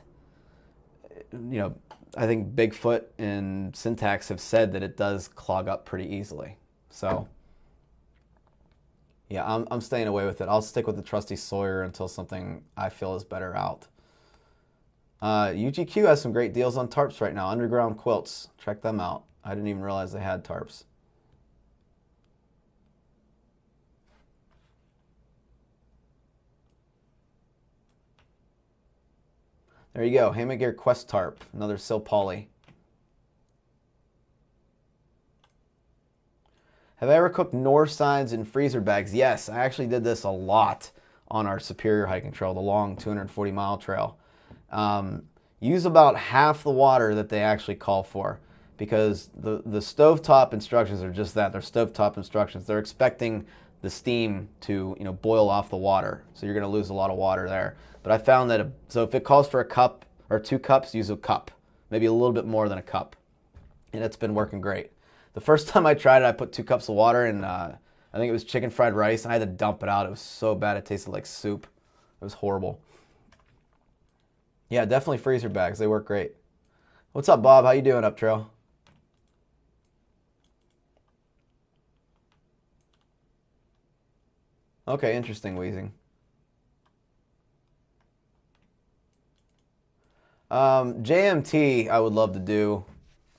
I think Bigfoot and Syntax have said that it does clog up pretty easily. So, yeah, I'm staying away with it. I'll stick with the trusty Sawyer until something I feel is better out. UGQ has some great deals on tarps right now. Underground quilts. Check them out. I didn't even realize they had tarps. There you go. Hammock Gear Quest tarp. Another Sil Poly. Have I ever cooked North sides in freezer bags? Yes, I actually did this a lot on our Superior hiking trail, the long 240-mile trail. Use about half the water that they actually call for, because the stovetop instructions are just that. They're stovetop instructions. They're expecting the steam to boil off the water, so you're going to lose a lot of water there. But I found that so if it calls for a cup or 2 cups, use a cup, maybe a little bit more than a cup, and it's been working great. The first time I tried it, I put 2 cups of water in, I think it was chicken fried rice, and I had to dump it out. It was so bad, it tasted like soup. It was horrible. Yeah, definitely freezer bags. They work great. What's up, Bob? How you doing up trail? Okay, interesting, Wheezing. JMT I would love to do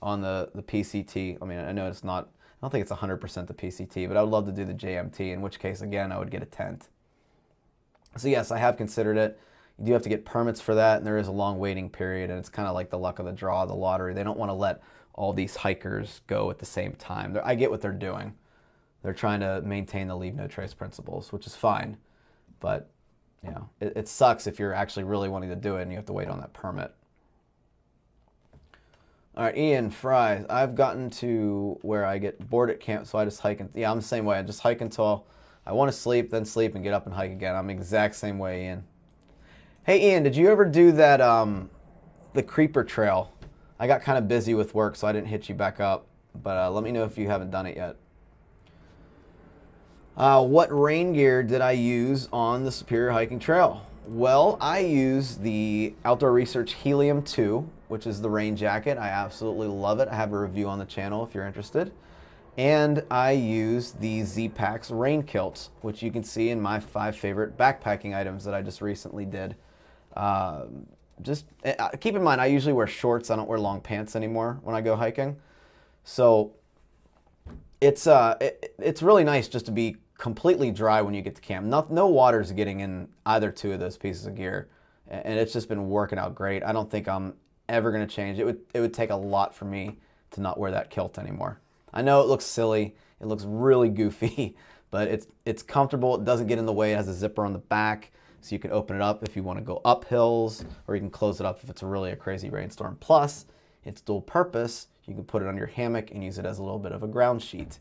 on the PCT. I mean, I know it's not, I don't think it's 100% the PCT, but I would love to do the JMT, in which case, again, I would get a tent. So yes, I have considered it. You do have to get permits for that, and there is a long waiting period, and it's kind of like the luck of the draw, the lottery. They don't want to let all these hikers go at the same time. I get what they're doing. They're trying to maintain the leave no trace principles, which is fine, but it sucks if you're actually really wanting to do it and you have to wait on that permit. All right, Ian Fries. I've gotten to where I get bored at camp, so I just hike. Yeah, I'm the same way. I just hike until I want to sleep, then sleep and get up and hike again. I'm the exact same way, Ian. Hey, Ian, did you ever do that, the creeper trail? I got kind of busy with work, so I didn't hit you back up, but let me know if you haven't done it yet. What rain gear did I use on the Superior Hiking Trail? Well, I used the Outdoor Research Helium 2, which is the rain jacket. I absolutely love it. I have a review on the channel if you're interested. And I used the Z-Packs rain kilt, which you can see in my 5 favorite backpacking items that I just recently did. Just keep in mind, I usually wear shorts. I don't wear long pants anymore when I go hiking. So it's really nice just to be completely dry when you get to camp. No water's getting in either 2 of those pieces of gear, and it's just been working out great. I don't think I'm ever going to change. It would take a lot for me to not wear that kilt anymore. I know it looks silly. It looks really goofy, but it's comfortable. It doesn't get in the way. It has a zipper on the back, so you can open it up if you want to go up hills, or you can close it up if it's really a crazy rainstorm. Plus, it's dual purpose. You can put it on your hammock and use it as a little bit of a ground sheet.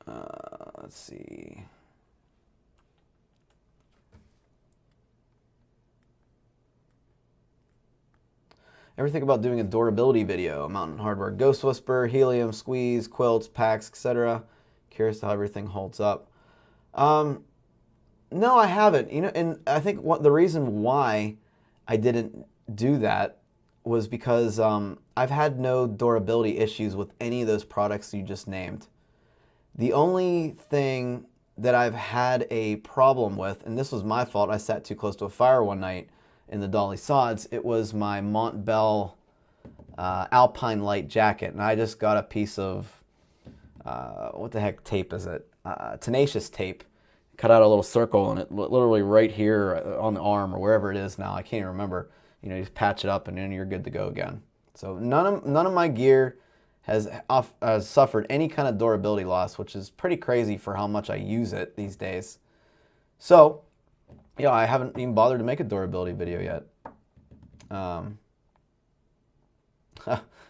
Let's see. Ever think about doing a durability video? Mountain hardware, Ghost Whisperer, Helium, Squeeze, quilts, packs, etc. Curious how everything holds up. No, I haven't. And I think the reason why I didn't do that was because I've had no durability issues with any of those products you just named. The only thing that I've had a problem with, and this was my fault, I sat too close to a fire one night in the Dolly Sods, it was my Montbell Alpine Light jacket, and I just got a piece of, what the heck tape is it? Tenacious tape. Cut out a little circle in it, literally right here on the arm or wherever it is now. I can't even remember. You just patch it up and then you're good to go again. So none of my gear has suffered any kind of durability loss, which is pretty crazy for how much I use it these days. So, I haven't even bothered to make a durability video yet.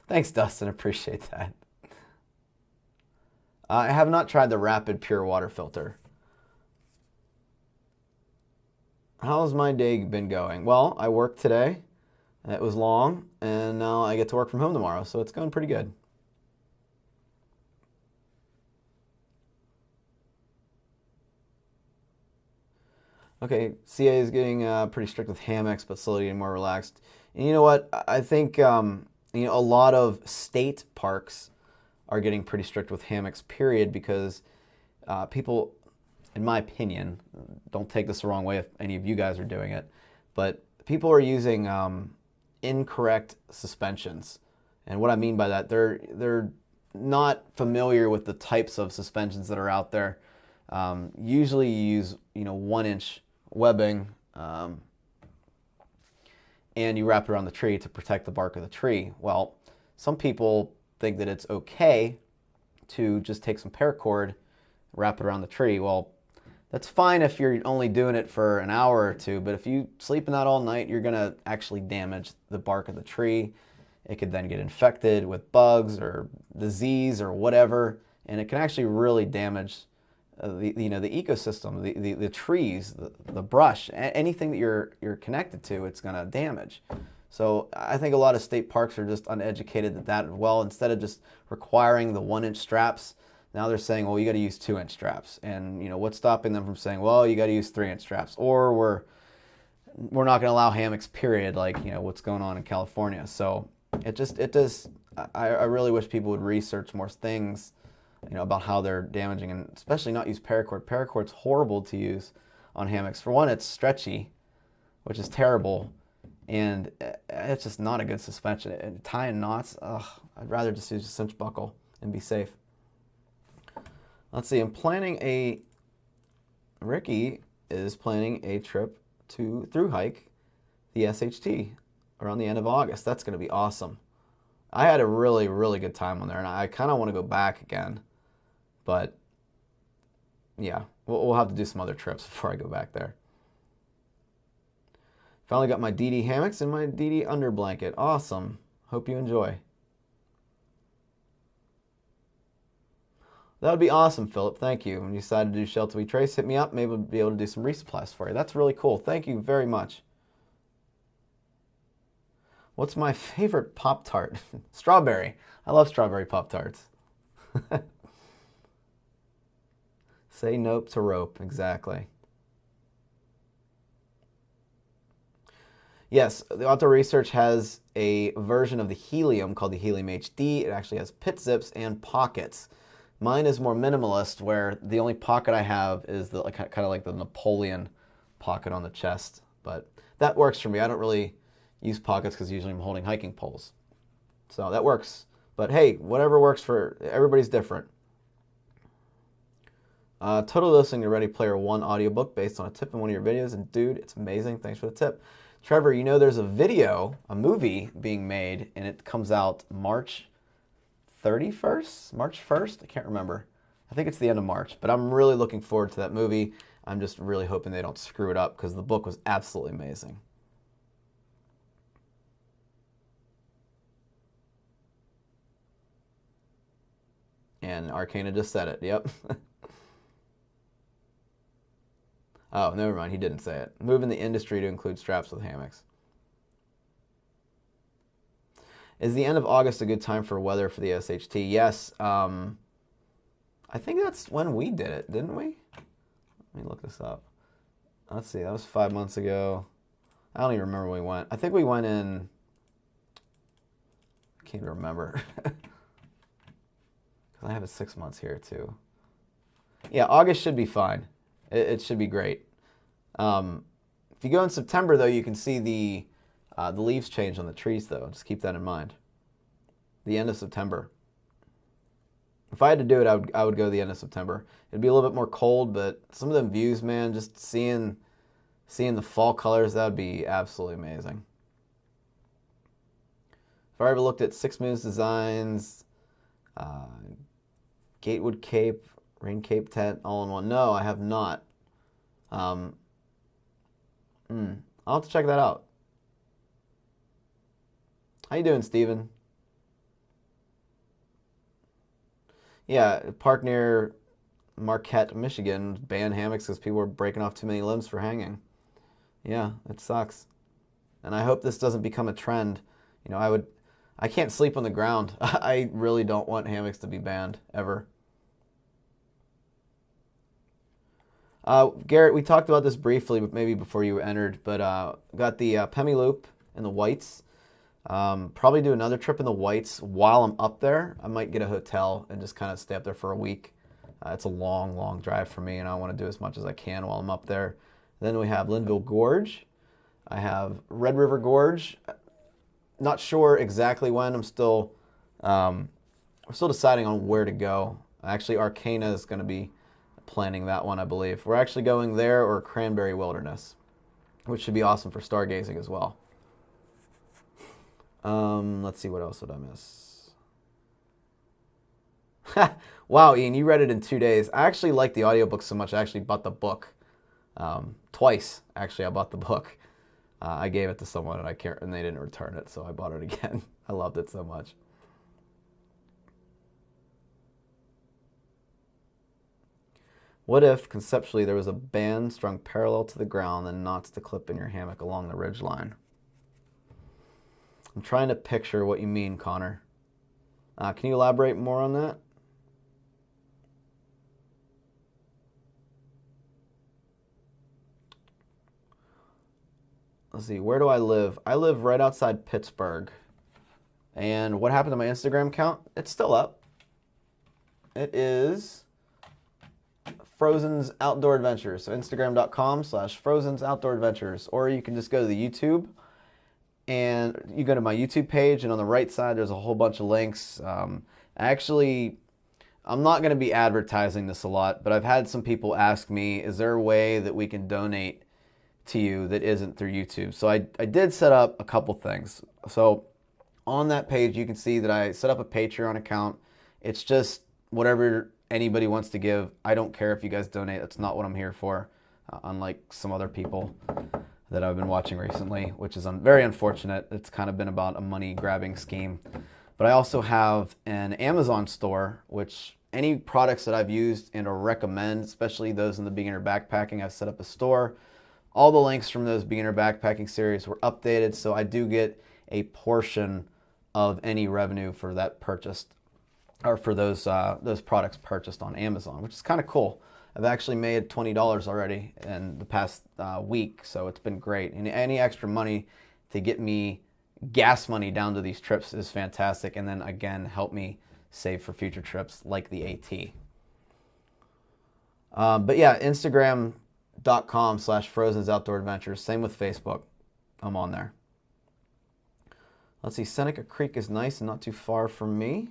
Thanks, Dustin. Appreciate that. I have not tried the Rapid Pure Water Filter. How's my day been going? Well, I worked today. It was long, and now I get to work from home tomorrow, so it's going pretty good. Okay, CA is getting pretty strict with hammocks, but slowly getting more relaxed. And you know what? I think a lot of state parks are getting pretty strict with hammocks, period, because people, in my opinion, don't take this the wrong way if any of you guys are doing it, but people are using incorrect suspensions. And what I mean by that, they're not familiar with the types of suspensions that are out there. Usually you use 1-inch webbing, and you wrap it around the tree to protect the bark of the tree. Well, some people think that it's okay to just take some paracord, wrap it around the tree. Well, that's fine if you're only doing it for an hour or two, but if you sleep in that all night, you're going to actually damage the bark of the tree. It could then get infected with bugs or disease or whatever, and it can actually really damage the ecosystem, the trees, the brush, anything that you're connected to, it's going to damage. So I think a lot of state parks are just uneducated at that. Well, instead of just requiring the 1-inch straps, now they're saying, well, you got to use 2-inch straps. And what's stopping them from saying, well, you got to use 3-inch straps, or we're not going to allow hammocks, period, like what's going on in California. So it does. I really wish people would research more things, about how they're damaging, and especially not use paracord. Paracord's horrible to use on hammocks. For one, it's stretchy, which is terrible, and it's just not a good suspension. And tying knots, I'd rather just use a cinch buckle and be safe. Let's see, Ricky is planning a trip through hike the SHT around the end of August. That's going to be awesome. I had a really, really good time on there, and I kind of want to go back again. But, yeah, we'll have to do some other trips before I go back there. Finally got my DD hammocks and my DD under blanket. Awesome. Hope you enjoy. That would be awesome, Philip. Thank you. When you decide to do Shelter We Trace, hit me up. Maybe we'll be able to do some resupplies for you. That's really cool. Thank you very much. What's my favorite Pop-Tart? Strawberry. I love strawberry Pop-Tarts. Say nope to rope. Exactly. Yes, the Outdoor Research has a version of the Helium called the Helium HD. It actually has pit zips and pockets. Mine is more minimalist, where the only pocket I have is kind of like the Napoleon pocket on the chest. But that works for me. I don't really use pockets because usually I'm holding hiking poles. So that works. But hey, whatever works for everybody's different. Totally listening to Ready Player One audiobook based on a tip in one of your videos, and dude, it's amazing. Thanks for the tip. Trevor, there's a movie being made, and it comes out March 31st? March 1st? I can't remember. I think it's the end of March, but I'm really looking forward to that movie. I'm just really hoping they don't screw it up, because the book was absolutely amazing. And Arcana just said it, yep. Oh, never mind. He didn't say it. Moving the industry to include straps with hammocks. Is the end of August a good time for weather for the SHT? Yes. I think that's when we did it, didn't we? Let me look this up. Let's see. That was 5 months ago. I don't even remember when we went. I think we went in... I can't even remember. Because I have it 6 months here, too. Yeah, August should be fine. It should be great. If you go in September, though, you can see the leaves change on the trees, though. Just keep that in mind. The end of September. If I had to do it, I would go the end of September. It'd be a little bit more cold, but some of them views, man, just seeing the fall colors, that would be absolutely amazing. If I ever looked at Six Moons Designs, Gatewood Cape, Rain Cape tent, all in one. No, I have not. I'll have to check that out. How you doing, Steven? Yeah, a park near Marquette, Michigan, banned hammocks because people were breaking off too many limbs for hanging. Yeah, it sucks. And I hope this doesn't become a trend. I can't sleep on the ground. I really don't want hammocks to be banned, ever. Garrett, we talked about this briefly, maybe before you entered, but got the Pemi Loop in the Whites. Probably do another trip in the Whites while I'm up there. I might get a hotel and just kind of stay up there for a week. It's a long, long drive for me, and I want to do as much as I can while I'm up there. Then we have Linville Gorge. I have Red River Gorge. Not sure exactly when. I'm still deciding on where to go. Actually, Arcana is going to be planning that one, I believe. We're actually going there or Cranberry Wilderness, which should be awesome for stargazing as well. Let's see, what else did I miss? Wow, Ian, you read it in 2 days. I actually like the audiobook so much, I actually bought the book. Twice, actually, I bought the book. I gave it to someone and they didn't return it, so I bought it again. I loved it so much. What if, conceptually, there was a band strung parallel to the ground and knots to clip in your hammock along the ridgeline? I'm trying to picture what you mean, Connor. Can you elaborate more on that? Let's see, where do I live? I live right outside Pittsburgh. And what happened to my Instagram account? It's still up. It is Frozen's Outdoor Adventures. So Instagram.com/Frozen's Outdoor Adventures. Or you can just go to the YouTube and you go to my YouTube page, and on the right side there's a whole bunch of links. Actually, I'm not going to be advertising this a lot, but I've had some people ask me, is there a way that we can donate to you that isn't through YouTube? So I did set up a couple things. So on that page you can see that I set up a Patreon account. It's just whatever anybody wants to give. I don't care if you guys donate. That's not what I'm here for, unlike some other people that I've been watching recently, which is very unfortunate. It's kind of been about a money grabbing scheme. But I also have an Amazon store, which any products that I've used and or recommend, especially those in the beginner backpacking, I've set up a store. All the links from those beginner backpacking series were updated, so I do get a portion of any revenue for that purchased, or for those products purchased on Amazon, which is kind of cool. I've actually made $20 already in the past week, so it's been great. And any extra money to get me gas money down to these trips is fantastic, and then again help me save for future trips like the AT. But yeah, Instagram.com/Frozen's Outdoor Adventures. Same with Facebook. I'm on there. Let's see, Seneca Creek is nice and not too far from me.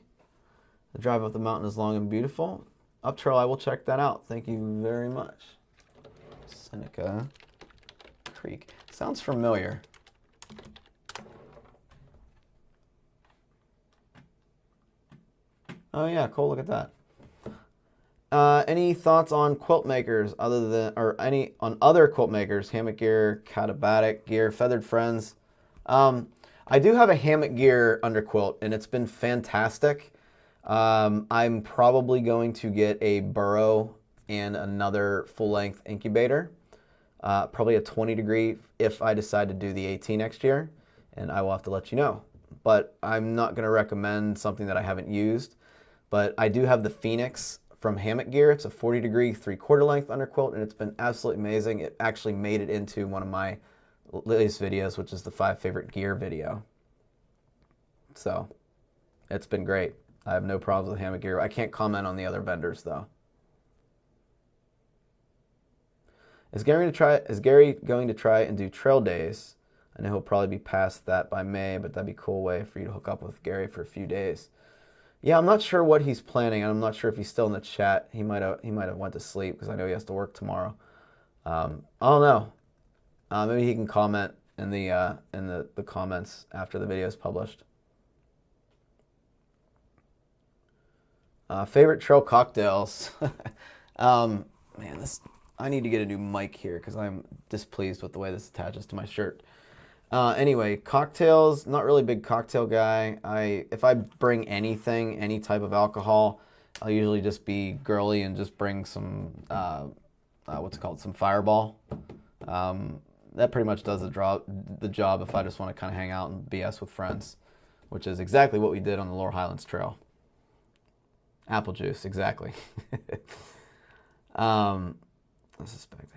The drive up the mountain is long and beautiful. Up trail, I will check that out. Thank you very much. Seneca Creek. Sounds familiar. Oh yeah, cool, look at that. Any thoughts on quilt makers on other quilt makers, hammock gear, katabatic gear, feathered friends? I do have a hammock gear underquilt, and it's been fantastic. I'm probably going to get a burrow and another full-length incubator, probably a 20 degree if I decide to do the AT next year, and I will have to let you know. But I'm not going to recommend something that I haven't used. But I do have the Phoenix from Hammock Gear. It's a 40 degree 3/4 length underquilt, and it's been absolutely amazing. It actually made it into one of my latest videos, which is the 5 favorite gear video. So it's been great. I have no problems with Hammock Gear. I can't comment on the other vendors though. Is Gary going to try and do trail days? I know he'll probably be past that by May, but that'd be a cool way for you to hook up with Gary for a few days. Yeah, I'm not sure what he's planning, and I'm not sure if he's still in the chat. He might have went to sleep because I know he has to work tomorrow. I don't know. Maybe he can comment in the comments after the video is published. Favorite trail cocktails. Man, I need to get a new mic here because I'm displeased with the way this attaches to my shirt. Anyway, cocktails, not really a big cocktail guy. If I bring anything, any type of alcohol, I'll usually just be girly and just bring some, some Fireball. That pretty much does the job if I just want to kind of hang out and BS with friends, which is exactly what we did on the Lower Highlands Trail. Apple juice, exactly. I suspect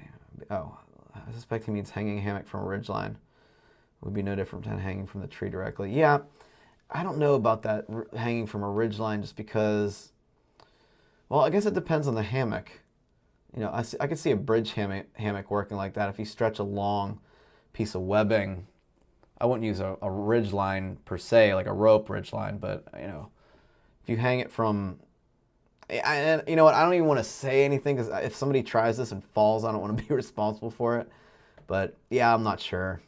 he means hanging a hammock from a ridgeline. would be no different than hanging from the tree directly. Yeah, I don't know about that hanging from a ridgeline just because, well, I guess it depends on the hammock. You know, I could see a bridge hammock working like that. If you stretch a long piece of webbing, I wouldn't use a ridge line per se, like a rope ridge line, but, you know, if you hang it from, you know what, I don't even want to say anything because if somebody tries this and falls, I don't want to be responsible for it. But yeah, I'm not sure.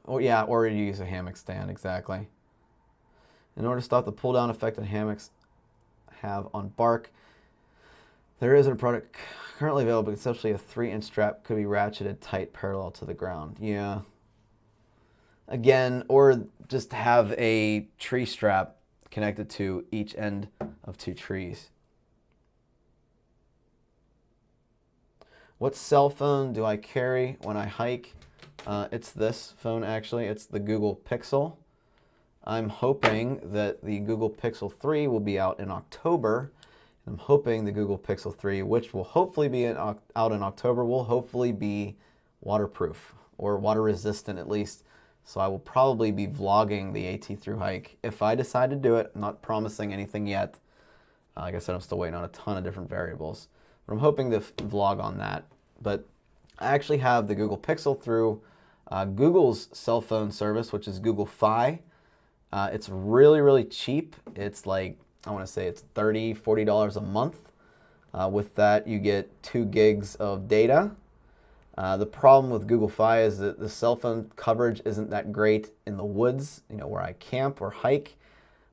Oh yeah, or you use a hammock stand, exactly. In order to stop the pull down effect that hammocks have on bark, there isn't a product currently available, but essentially a 3-inch strap could be ratcheted tight parallel to the ground. Yeah. Again, or just have a tree strap connected to each end of 2 trees. What cell phone do I carry when I hike? It's this phone actually. It's the Google Pixel. I'm hoping that the Google Pixel 3 will be out in October. I'm hoping the Google Pixel 3, which will hopefully be out in October, will hopefully be waterproof or water resistant at least. So I will probably be vlogging the AT through hike if I decide to do it. I'm not promising anything yet. Like I said, I'm still waiting on a ton of different variables. But I'm hoping to vlog on that. But I actually have the Google Pixel through Google's cell phone service, which is Google Fi. It's really, really cheap. It's like, I want to say it's $30, $40 a month. With that, you get 2 gigs of data. The problem with Google Fi is that the cell phone coverage isn't that great in the woods, you know, where I camp or hike.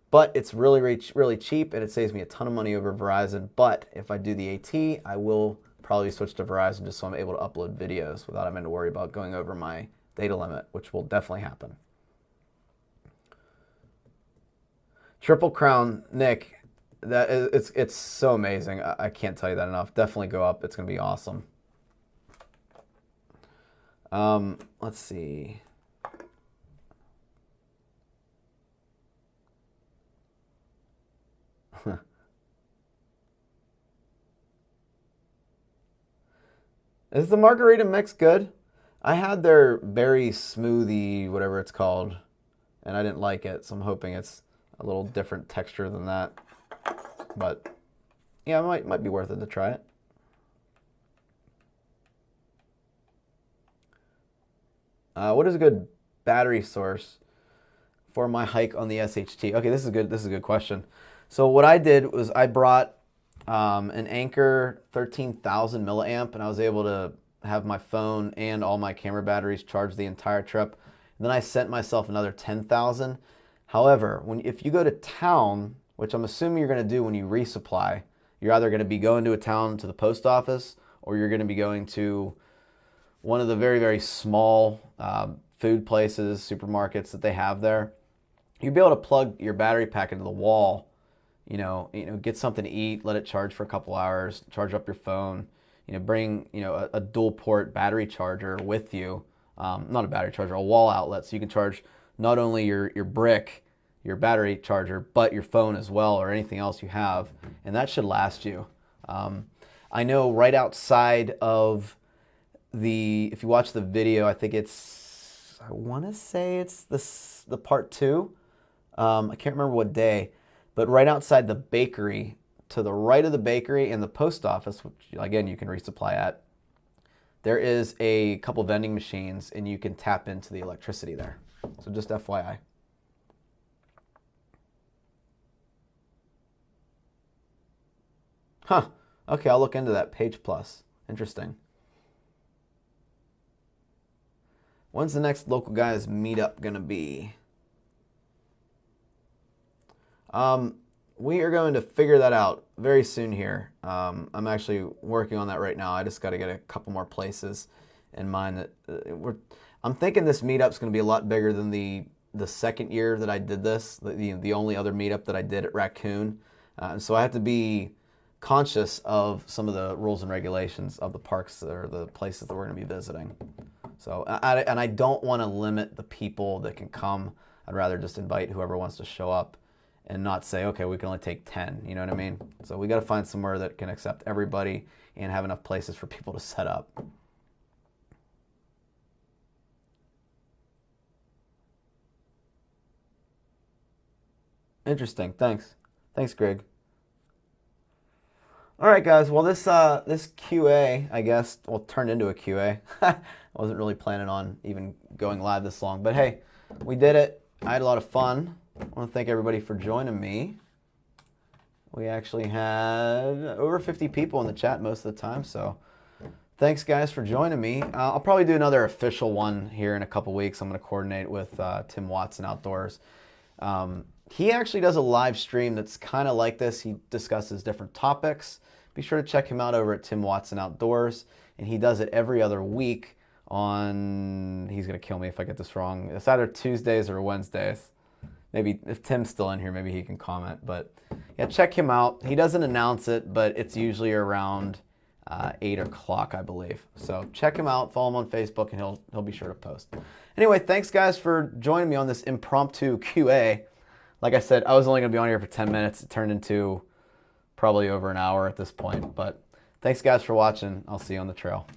But it's really, really, really cheap, and it saves me a ton of money over Verizon. But if I do the AT, I will probably switch to Verizon just so I'm able to upload videos without having to worry about going over my data limit, which will definitely happen. Triple Crown, Nick, that is, it's so amazing. I can't tell you that enough. Definitely go up. It's going to be awesome. Let's see. Is the margarita mix good? I had their berry smoothie, whatever it's called, and I didn't like it, so I'm hoping it's a little different texture than that. But yeah, it might be worth it to try it. What is a good battery source for my hike on the SHT? Okay, this is good. This is a good question. So what I did was I brought an Anker 13,000 milliamp, and I was able to have my phone and all my camera batteries charged the entire trip. And then I sent myself another 10,000. However, if you go to town, which I'm assuming you're going to do when you resupply, you're either going to be going to a town to the post office, or you're going to be going to one of the very, very small food places, supermarkets that they have there. You'll be able to plug your battery pack into the wall, you know, get something to eat, let it charge for a couple hours, charge up your phone, bring, a dual port battery charger with you, not a battery charger, a wall outlet, so you can charge not only your brick, your battery charger, but your phone as well, or anything else you have, and that should last you. I know right outside of if you watch the video, I think I want to say it's the part 2. I can't remember what day, but right outside the bakery, to the right of the bakery and the post office, which again you can resupply at, there is a couple vending machines and you can tap into the electricity there. So just FYI. Huh. Okay, I'll look into that. Page Plus. Interesting. When's the next local guys meetup gonna be? We are going to figure that out very soon here. I'm actually working on that right now. I just got to get a couple more places in mind that I'm thinking this meetup's going to be a lot bigger than the second year that I did this, the only other meetup that I did at Raccoon. So I have to be conscious of some of the rules and regulations of the parks or the places that we're going to be visiting. So, and I don't want to limit the people that can come. I'd rather just invite whoever wants to show up and not say, okay, we can only take 10, you know what I mean? So we got to find somewhere that can accept everybody and have enough places for people to set up. Interesting. Thanks. Thanks, Greg. All right, guys. Well, this QA, I guess, well, turned into a QA. I wasn't really planning on even going live this long, but hey, we did it. I had a lot of fun. I want to thank everybody for joining me. We actually had over 50 people in the chat most of the time, so thanks, guys, for joining me. I'll probably do another official one here in a couple weeks. I'm going to coordinate with Tim Watson Outdoors. He actually does a live stream that's kind of like this. He discusses different topics. Be sure to check him out over at Tim Watson Outdoors, and he does it every other week on, he's going to kill me if I get this wrong, it's either Tuesdays or Wednesdays. Maybe if Tim's still in here, maybe he can comment. But yeah, check him out. He doesn't announce it, but it's usually around 8 o'clock, I believe. So check him out, follow him on Facebook, and he'll be sure to post. Anyway, thanks, guys, for joining me on this impromptu QA. Like I said, I was only going to be on here for 10 minutes. It turned into probably over an hour at this point. But thanks, guys, for watching. I'll see you on the trail.